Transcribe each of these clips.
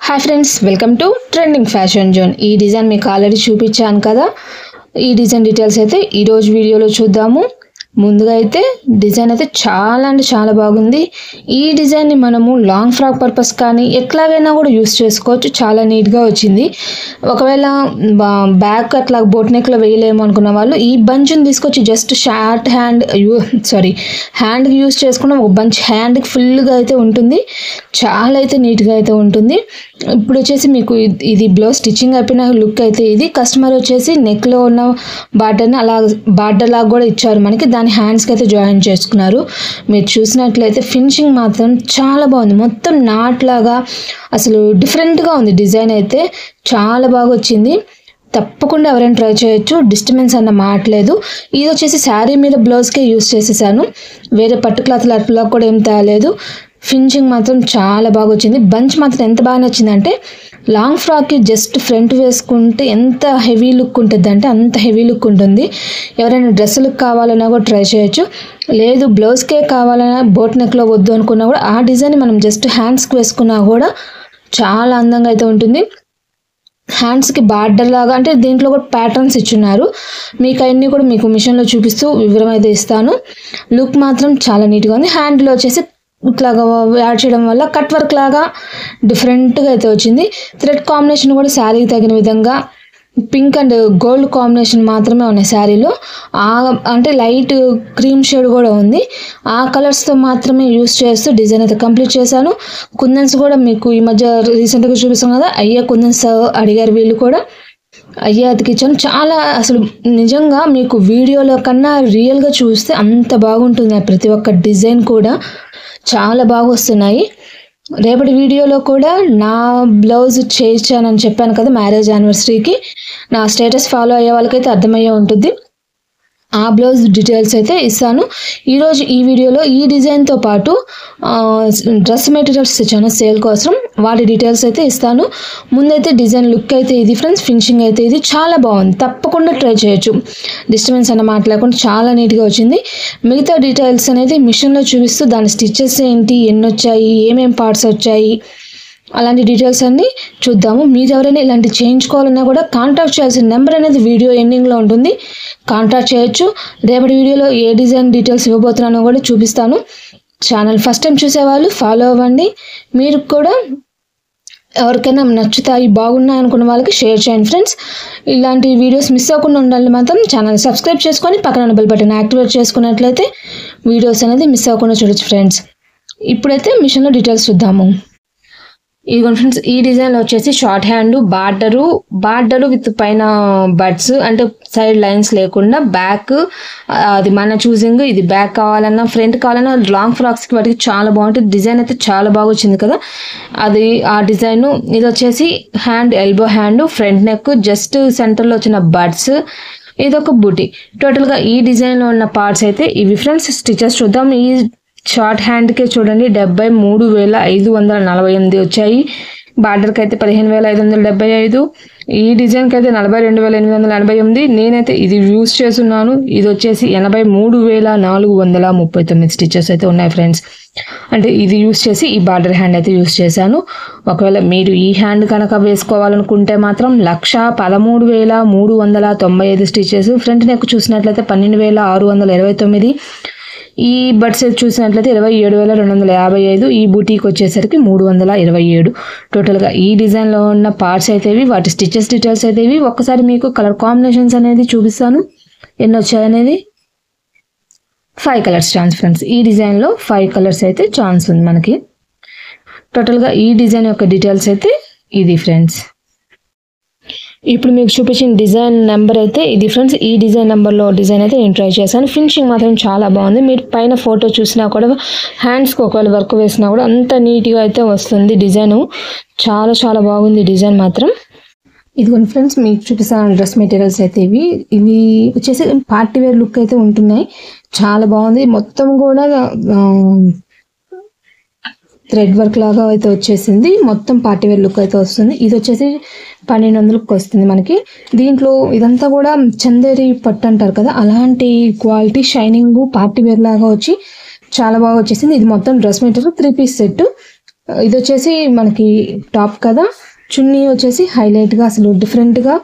Hi friends, welcome to trending fashion zone. ఈ design మీకు already చూపించాను కదా. ఈ డిజైన్ డీటెయిల్స్ అయితే ఈరోజు వీడియోలో చూద్దాము. ముందుగా అయితే డిజైన్ అయితే చాలా అంటే చాలా బాగుంది. ఈ డిజైన్ని మనము లాంగ్ ఫ్రాక్ పర్పస్ కానీ ఎట్లాగైనా కూడా యూస్ చేసుకోవచ్చు. చాలా నీట్గా వచ్చింది. ఒకవేళ బ్యాక్ అట్లా బోట్ నెక్లో వేయలేము అనుకున్న వాళ్ళు ఈ బంచ్ని తీసుకొచ్చి జస్ట్ షార్ట్ హ్యాండ్కి యూస్ చేసుకున్న ఒక బంచ్ హ్యాండ్కి ఫుల్గా అయితే ఉంటుంది. చాలా అయితే నీట్గా అయితే ఉంటుంది. ఇప్పుడు వచ్చేసి మీకు ఇది బ్లౌజ్ స్టిచ్చింగ్ అయిపోయిన లుక్ అయితే ఇది. కస్టమర్ వచ్చేసి నెక్లో ఉన్న బార్డర్ని అలా బార్డర్ లాగా కూడా ఇచ్చారు మనకి. దాని హ్యాండ్స్కి అయితే జాయిన్ చేసుకున్నారు. మీరు చూసినట్లయితే ఫినిషింగ్ మాత్రం చాలా బాగుంది. మొత్తం నాట్ లాగా అసలు డిఫరెంట్గా ఉంది. డిజైన్ అయితే చాలా బాగా వచ్చింది. తప్పకుండా ఎవరైనా ట్రై చేయొచ్చు. డిస్టర్బెన్స్ అన్న మాట లేదు. ఇది వచ్చేసి శారీ మీద బ్లౌజ్కే యూస్ చేసేసాను. వేరే పట్టు క్లాత్లు అట్లా కూడా ఏం తేలేదు. ఫినిషింగ్ మాత్రం చాలా బాగా వచ్చింది. బంచ్ మాత్రం ఎంత బాగా నచ్చిందంటే లాంగ్ ఫ్రాక్కి జస్ట్ ఫ్రంట్ వేసుకుంటే ఎంత హెవీ లుక్ ఉంటుంది అంటే అంత హెవీ లుక్ ఉంటుంది. ఎవరైనా డ్రెస్సులకు కావాలన్నా కూడా ట్రై చేయొచ్చు. లేదు బ్లౌజ్కే కావాలన్నా బోట్ నెక్లో వద్దు అనుకున్నా కూడా ఆ డిజైన్ మనం జస్ట్ హ్యాండ్స్కి వేసుకున్నా కూడా చాలా అందంగా అయితే ఉంటుంది. హ్యాండ్స్కి బార్డర్ లాగా అంటే దీంట్లో కూడా ప్యాటర్న్స్ ఇచ్చున్నారు. మీకు అవన్నీ కూడా మీకు మిషన్లో చూపిస్తూ వివరం అయితే ఇస్తాను. లుక్ మాత్రం చాలా నీట్గా ఉంది. హ్యాండ్లో వచ్చేసి ఇట్లాగా యాడ్ చేయడం వల్ల కట్ వర్క్ లాగా డిఫరెంట్గా అయితే వచ్చింది. థ్రెడ్ కాంబినేషన్ కూడా శారీకి తగిన విధంగా పింక్ అండ్ గోల్డ్ కాంబినేషన్ మాత్రమే ఉన్నాయి శారీలో. అంటే లైట్ క్రీమ్ షేడ్ కూడా ఉంది. ఆ కలర్స్తో మాత్రమే యూస్ చేస్తూ డిజైన్ అయితే కంప్లీట్ చేశాను. కుందన్స్ కూడా మీకు ఈ మధ్య రీసెంట్గా చూపిస్తాం కదా, అయ్యే కుందన్స్ అడిగారు వీళ్ళు కూడా. అయ్యే అతికిచ్చాను. చాలా అసలు నిజంగా మీకు వీడియోలో కన్నా రియల్గా చూస్తే అంత బాగుంటుంది. ప్రతి ఒక్క డిజైన్ కూడా చాలా బాగా వస్తున్నాయి. రేపటి వీడియోలో కూడా నా బ్లౌజ్ చేయించానని చెప్పాను కదా మ్యారేజ్ యానివర్సరీకి. నా స్టేటస్ ఫాలో అయ్యే వాళ్ళకైతే అర్థమయ్యే ఉంటుంది. ఆ బ్లౌజ్ డీటెయిల్స్ అయితే ఇస్తాను. ఈరోజు ఈ వీడియోలో ఈ డిజైన్తో పాటు డ్రెస్ మెటీరియల్స్ ఇచ్చాను సేల్ కోసం, వాటి డీటెయిల్స్ అయితే ఇస్తాను. ముందైతే డిజైన్ లుక్ అయితే ఇది ఫ్రెండ్స్. ఫినిషింగ్ అయితే ఇది చాలా బాగుంది. తప్పకుండా ట్రై చేయొచ్చు. డిస్టర్బెన్స్ అన్న మాట లేకుండా చాలా నీట్గా వచ్చింది. మిగతా డీటెయిల్స్ అనేది మిషన్లో చూపిస్తూ దాని స్టిచెస్ ఏంటి, ఎన్ని వచ్చాయి, ఏమేం పార్ట్స్ వచ్చాయి, అలాంటి డీటెయిల్స్ అన్నీ చూద్దాము. మీరు ఎవరైనా ఇలాంటి చేయించుకోవాలన్నా కూడా కాంటాక్ట్ చేయాల్సిన నెంబర్ అనేది వీడియో ఎండింగ్లో ఉంటుంది. కాంటాక్ట్ చేయొచ్చు. రేపటి వీడియోలో ఏ డిజైన్ డీటెయిల్స్ ఇవ్వబోతున్నానో కూడా చూపిస్తాను. ఛానల్ ఫస్ట్ టైం చూసేవాళ్ళు ఫాలో అవ్వండి. మీరు కూడా ఎవరికైనా నచ్చుతాయి, బాగున్నాయి అనుకున్న వాళ్ళకి షేర్ చేయండి ఫ్రెండ్స్. ఇలాంటి వీడియోస్ మిస్ అవ్వకుండా ఉండాలి మాత్రం ఛానల్ సబ్స్క్రైబ్ చేసుకొని పక్కన బెల్ బటన్ యాక్టివేట్ చేసుకున్నట్లయితే వీడియోస్ అనేది మిస్ అవ్వకుండా చూడొచ్చు ఫ్రెండ్స్. ఇప్పుడైతే మిషన్లో డీటెయిల్స్ చూద్దాము. ఇదిగోండి ఫ్రెండ్స్, ఈ డిజైన్లో వచ్చేసి షార్ట్ హ్యాండ్ బార్డరు విత్ పైన బడ్స్, అంటే సైడ్ లైన్స్ లేకుండా బ్యాక్, అది మన చూసింగ్. ఇది బ్యాక్ కావాలన్నా ఫ్రంట్ కావాలన్నా లాంగ్ ఫ్రాక్స్కి వాటికి చాలా బాగుంటుంది. డిజైన్ అయితే చాలా బాగా వచ్చింది కదా, అది ఆ డిజైన్. ఇది వచ్చేసి hand elbow hand, front neck, just సెంటర్లో వచ్చిన బడ్స్, ఇదొక బూటీ. టోటల్గా ఈ డిజైన్లో ఉన్న పార్ట్స్ అయితే ఇవి ఫ్రెండ్స్. స్టిచెస్ చూద్దాం. ఈ షార్ట్ హ్యాండ్కే చూడండి 73,548 వచ్చాయి. బార్డర్కి అయితే 15,575. ఈ డిజైన్కి అయితే 42,889. నేనైతే ఇది యూస్ చేస్తున్నాను. ఇది వచ్చేసి 83,439 స్టిచెస్ అయితే ఉన్నాయి ఫ్రెండ్స్. అంటే ఇది యూస్ చేసి ఈ బార్డర్ హ్యాండ్ అయితే యూస్ చేశాను. ఒకవేళ మీరు ఈ హ్యాండ్ కనుక వేసుకోవాలనుకుంటే మాత్రం 1,13,395 స్టిచెస్. ఫ్రంట్ నెక్ చూసినట్లయితే 12,629. ఈ బడ్స్ చూసినట్లయితే 27,255. ఈ బూటీకి వచ్చేసరికి 327. టోటల్గా ఈ డిజైన్లో ఉన్న పార్ట్స్ అయితే ఇవి. వాటి స్టిచెస్ డీటెయిల్స్ అయితే ఇవి. ఒక్కసారి మీకు కలర్ కాంబినేషన్స్ అనేది చూపిస్తాను ఎన్ని వచ్చాయనేది. 5 కలర్స్ ఛాన్స్ ఫ్రెండ్స్. ఈ డిజైన్లో 5 కలర్స్ అయితే ఛాన్స్ ఉంది మనకి. టోటల్గా ఈ డిజైన్ యొక్క డీటెయిల్స్ అయితే ఇది ఫ్రెండ్స్. ఇప్పుడు మీకు చూపించిన డిజైన్ నెంబర్ అయితే ఇది ఫ్రెండ్స్. ఈ డిజైన్ నెంబర్లో డిజైన్ అయితే నేను ట్రై చేశాను. ఫినిషింగ్ మాత్రం చాలా బాగుంది. మీరు పైన ఫోటో చూసినా కూడా హ్యాండ్స్కి ఒకవేళ వర్క్ వేసినా కూడా అంత నీట్గా అయితే వస్తుంది. డిజైను చాలా చాలా బాగుంది డిజైన్ మాత్రం. ఇదిగోండి ఫ్రెండ్స్, మీకు చూపిస్తాను డ్రెస్ మెటీరియల్స్ అయితే ఇవి వచ్చేసి పార్టీ వేర్ లుక్ అయితే ఉంటున్నాయి. చాలా బాగుంది. మొత్తం కూడా థ్రెడ్ వర్క్ లాగా అయితే వచ్చేసింది. మొత్తం పార్టీ వేర్ లుక్ అయితే వస్తుంది. ఇది వచ్చేసి 1200కి వస్తుంది మనకి. దీంట్లో ఇదంతా కూడా చందేరి పట్టు అంటారు కదా, అలాంటి క్వాలిటీ షైనింగ్ పార్టీ వేర్ లాగా వచ్చి చాలా బాగా వచ్చేసింది. ఇది మొత్తం డ్రెస్ మెటీరియల్ 3 పీస్ సెట్. ఇది వచ్చేసి మనకి టాప్ కదా, చున్నీ వచ్చేసి హైలైట్గా అసలు డిఫరెంట్గా.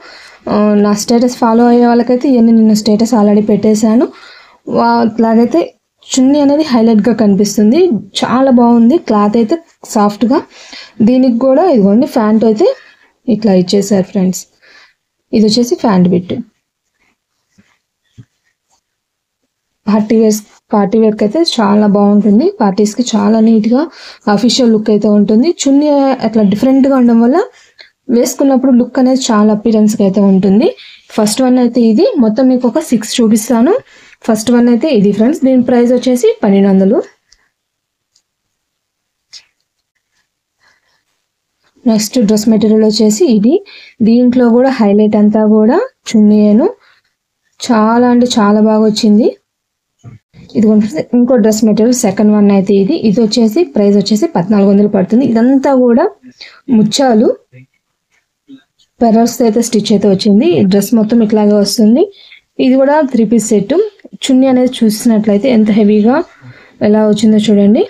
నా స్టేటస్ ఫాలో అయ్యే వాళ్ళకైతే ఇవన్నీ నేను స్టేటస్ ఆల్రెడీ పెట్టేశాను. అట్లాగైతే చున్నీ అనేది హైలైట్గా కనిపిస్తుంది. చాలా బాగుంది, క్లాత్ అయితే సాఫ్ట్గా. దీనికి కూడా ఇదిగోండి ప్యాంట్ అయితే ఇట్లా ఇచ్చేసారు ఫ్రెండ్స్. ఇది వచ్చేసి ప్యాంట్ బిట్. పార్టీ వేర్కి అయితే చాలా బాగుంటుంది. పార్టీస్కి చాలా నీట్గా అఫీషియల్ లుక్ అయితే ఉంటుంది. చున్నీ అట్లా డిఫరెంట్గా ఉండడం వల్ల వేసుకున్నప్పుడు లుక్ అనేది చాలా అపీరెన్స్గా అయితే ఉంటుంది. ఫస్ట్ వన్ అయితే ఇది, మొత్తం మీకు ఒక 6 చూపిస్తాను. ఫస్ట్ వన్ అయితే ఇది ఫ్రెండ్స్. దీని ప్రైస్ వచ్చేసి 1200. నెక్స్ట్ డ్రెస్ మెటీరియల్ వచ్చేసి ఇది. దీంట్లో కూడా హైలైట్ అంతా కూడా చున్నీను. చాలా అంటే చాలా బాగా వచ్చింది. ఇది ఇంకో డ్రెస్ మెటీరియల్ సెకండ్ వన్ అయితే ఇది. ఇది వచ్చేసి ప్రైస్ వచ్చేసి 1400 పడుతుంది. ఇదంతా కూడా ముత్యాలు పెరల్స్ అయితే స్టిచ్ అయితే వచ్చింది. డ్రెస్ మొత్తం ఇట్లాగే వస్తుంది. ఇది కూడా 3 పీస్ సెట్. చున్నీ అనేది చూసినట్లయితే ఎంత హెవీగా ఎలా వచ్చిందో చూడండి.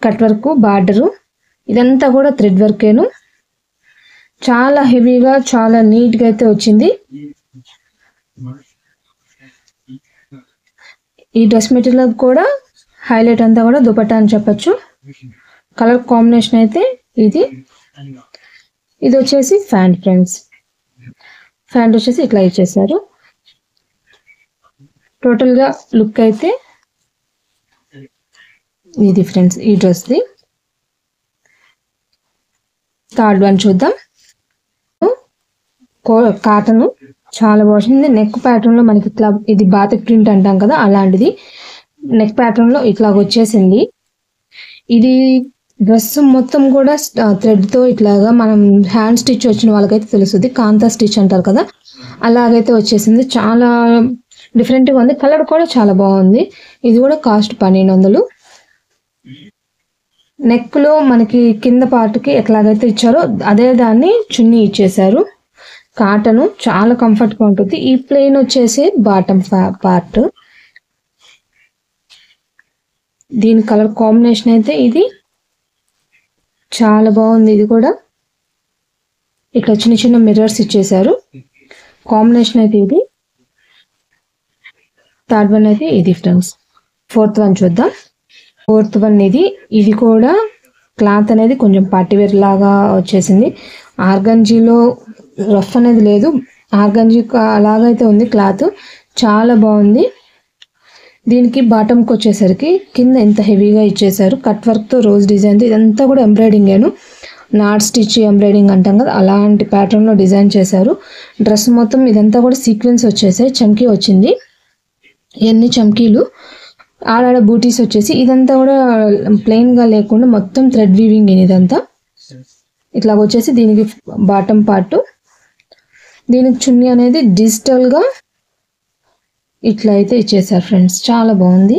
కట్ వర్క్, బార్డరు, ఇదంతా కూడా థ్రెడ్ వర్కేను. చాలా హెవీగా చాలా నీట్గా అయితే వచ్చింది. ఈ డ్రెస్ మెటీరియల్ కూడా హైలైట్ అంతా కూడా దుపట్టా అని చెప్పచ్చు. కలర్ కాంబినేషన్ అయితే ఇది. ఇది వచ్చేసి ఫ్యాంట్ ఫ్రెండ్స్. ఫ్యాంట్ వచ్చేసి ఇట్లా ఇచ్చేసారు. టోటల్గా లుక్ అయితే ఇది ఫ్రెండ్స్ ఈ డ్రెస్ది. థర్డ్ వన్ చూద్దాం. కాటన్ చాలా బాగుంది. నెక్ ప్యాటర్న్లో మనకి ఇట్లా ఇది బాతిక్ ప్రింట్ అంటాం కదా, అలాంటిది నెక్ ప్యాటర్న్లో ఇట్లా వచ్చేసింది. ఇది డ్రెస్ మొత్తం కూడా థ్రెడ్తో ఇట్లాగా మనం హ్యాండ్ స్టిచ్ వచ్చిన వాళ్ళకైతే తెలుస్తుంది, కాంతా స్టిచ్ అంటారు కదా, అలాగైతే వచ్చేసింది. చాలా డిఫరెంట్గా ఉంది. కలర్ కూడా చాలా బాగుంది. ఇది కూడా కాస్ట్ 1200. నెక్లో మనకి కింద పార్ట్కి ఎట్లాగైతే ఇచ్చారో అదే దాన్ని చున్నీ ఇచ్చేసారు. కాటన్ చాలా కంఫర్ట్గా ఉంటుంది. ఈ ప్లెయిన్ వచ్చేసి బాటమ్ పార్ట్. దీని కలర్ కాంబినేషన్ అయితే ఇది చాలా బాగుంది. ఇది కూడా ఇట్లా చిన్న చిన్న మిర్రర్స్ ఇచ్చేసారు. కాంబినేషన్ అయితే ఇది. థర్డ్ వన్ అయితే ఇది ఫ్రెండ్స్. ఫోర్త్ వన్ చూద్దాం. ఫోర్త్ వన్ ఇది. ఇది కూడా క్లాత్ అనేది కొంచెం పార్టీవేర్ లాగా వచ్చేసింది. ఆర్గంజీలో రఫ్ అనేది లేదు, ఆర్గంజీ అలాగైతే ఉంది. క్లాత్ చాలా బాగుంది. దీనికి బాటమ్కి వచ్చేసరికి కింద ఎంత హెవీగా ఇచ్చేసారు. కట్ వర్క్తో రోజ్ డిజైన్తో ఇదంతా కూడా ఎంబ్రాయిడింగేను. నాట్ స్టిచ్ ఎంబ్రాయిడింగ్ అంటాం కదా, అలాంటి ప్యాటర్న్లో డిజైన్ చేశారు. డ్రెస్ మొత్తం ఇదంతా కూడా సీక్వెన్స్ వచ్చేసాయి. చమ్కీ వచ్చింది, ఎన్ని చమ్కీలు. ఆడాడ బూటీస్ వచ్చేసి ఇదంతా కూడా ప్లెయిన్గా లేకుండా మొత్తం థ్రెడ్ వీవింగ్. ఇదంతా ఇట్లా వచ్చేసి దీనికి బాటమ్ పార్ట్. దీనికి చున్నీ అనేది డిజిటల్గా ఇట్లా అయితే ఇచ్చేసారు ఫ్రెండ్స్. చాలా బాగుంది.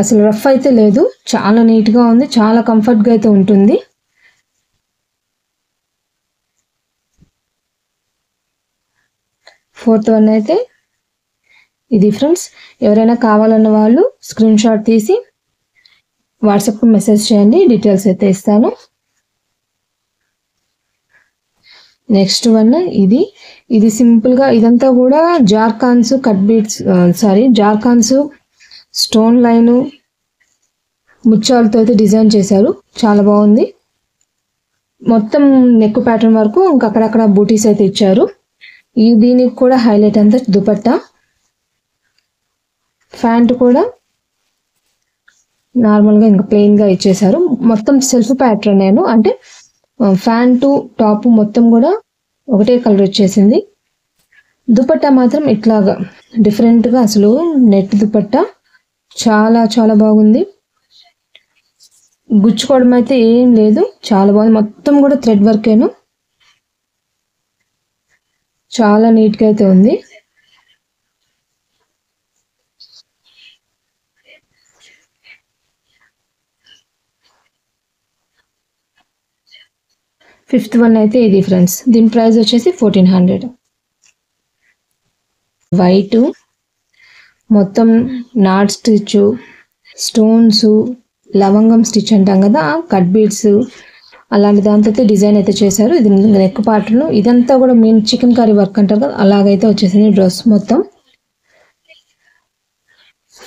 అసలు రఫ్ అయితే లేదు, చాలా నీట్గా ఉంది, చాలా కంఫర్ట్గా అయితే ఉంటుంది. ఫోర్త్ వన్ అయితే ఇది ఫ్రెండ్స్. ఎవరైనా కావాలన్న వాళ్ళు స్క్రీన్ షాట్ తీసి వాట్సాప్కి మెసేజ్ చేయండి, డీటెయిల్స్ అయితే ఇస్తాను. నెక్స్ట్ వన్ ఇది. ఇది సింపుల్గా ఇదంతా కూడా జార్కాన్స్ కట్ బీట్స్ జార్కాన్స్ స్టోన్ లైను ముత్యాలతో అయితే డిజైన్ చేశారు. చాలా బాగుంది. మొత్తం నెక్ ప్యాటర్న్ వరకు ఇంకా అక్కడక్కడ బూటీస్ అయితే ఇచ్చారు. దీనికి కూడా హైలైట్ అంతా దుపట్టా. ప్యాంట్ కూడా నార్మల్గా ఇంకా ప్లెయిన్గా ఇచ్చేసారు. మొత్తం సెల్ఫ్ ప్యాటర్న్ నేను అంటే ప్యాంటు టాప్ మొత్తం కూడా ఒకటే కలర్ వచ్చేసింది. దుపట్టా మాత్రం ఇట్లాగా డిఫరెంట్గా అసలు నెట్ దుపట్టా చాలా చాలా బాగుంది. గుచ్చుకోవడం అయితే ఏం లేదు, చాలా బాగుంది. మొత్తం కూడా థ్రెడ్ వర్కేను, చాలా నీట్గా అయితే ఉంది. ఫిఫ్త్ వన్ అయితే ఇది ఫ్రెండ్స్. దీని ప్రైస్ వచ్చేసి 1400. వైట్ మొత్తం నాట్ స్టిచ్ స్టోన్స్ లవంగం స్టిచ్ అంటాం కదా, కట్ బీడ్స్ అలాంటి దాంతో అయితే డిజైన్ అయితే చేశారు. ఇది నెక్ పార్ట్ను, ఇదంతా కూడా మెయిన్ చికెన్ కర్రీ వర్క్ అంటారు కదా, అలాగైతే వచ్చేసింది డ్రెస్ మొత్తం.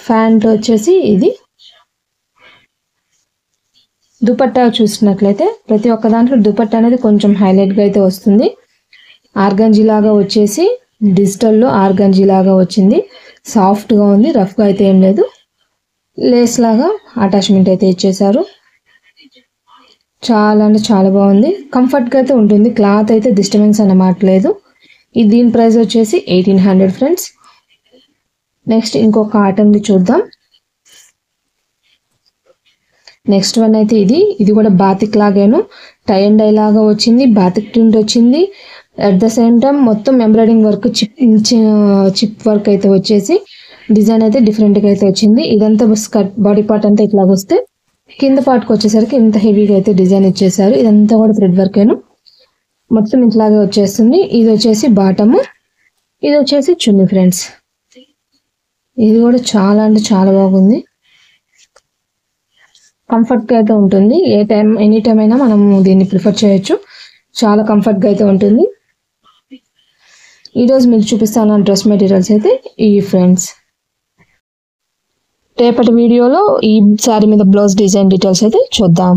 ప్యాంట్ వచ్చేసి ఇది. దుపట్టా చూసినట్లయితే ప్రతి ఒక్క దాంట్లో దుపట్టా అనేది కొంచెం హైలైట్గా అయితే వస్తుంది. ఆర్గంజీ లాగా వచ్చేసి డిజిటల్లో ఆర్గంజీ లాగా వచ్చింది. సాఫ్ట్గా ఉంది, రఫ్గా అయితే ఏం లేదు. లేస్ లాగా అటాచ్మెంట్ అయితే ఇచ్చేసారు. చాలా అంటే చాలా బాగుంది, కంఫర్ట్గా అయితే ఉంటుంది. క్లాత్ అయితే డిస్టర్బెన్స్ అన్నమాట లేదు. దీని ప్రైస్ వచ్చేసి 1800 ఫ్రెండ్స్. నెక్స్ట్ ఇంకో కాటన్ది చూద్దాం. నెక్స్ట్ వన్ అయితే ఇది కూడా బాతిక్ లాగాను టై అండ్ డై లాగా వచ్చింది. బాతిక్ ప్రింట్ వచ్చింది. అట్ ద సేమ్ టైం మొత్తం ఎంబ్రాయిడింగ్ వర్క్, చిప్ వర్క్ అయితే వచ్చేసి డిజైన్ అయితే డిఫరెంట్గా అయితే వచ్చింది. ఇదంతా స్కర్ట్ బాడీ పార్ట్ అంతా ఇట్లాగ వస్తే కింద పార్ట్కి వచ్చేసరికి ఇంత హెవీగా అయితే డిజైన్ ఇచ్చేసారు. ఇదంతా కూడా థ్రెడ్ వర్కేను, మొత్తం ఇట్లాగే వచ్చేస్తుంది. ఇది వచ్చేసి బాటము, ఇది వచ్చేసి చున్నీ ఫ్రెండ్స్. ఇది కూడా చాలా అంటే చాలా బాగుంది, కంఫర్ట్గా అయితే ఉంటుంది. ఎనీ టైం అయినా మనం దీన్ని ప్రిఫర్ చేయొచ్చు. చాలా కంఫర్ట్గా అయితే ఉంటుంది. ఈరోజు మీకు చూపిస్తాను డ్రెస్ మెటీరియల్స్ అయితే ఈ ఫ్రెండ్స్. రేపటి వీడియోలో ఈ శారీ మీద బ్లౌజ్ డిజైన్ డీటెయిల్స్ అయితే చూద్దాం.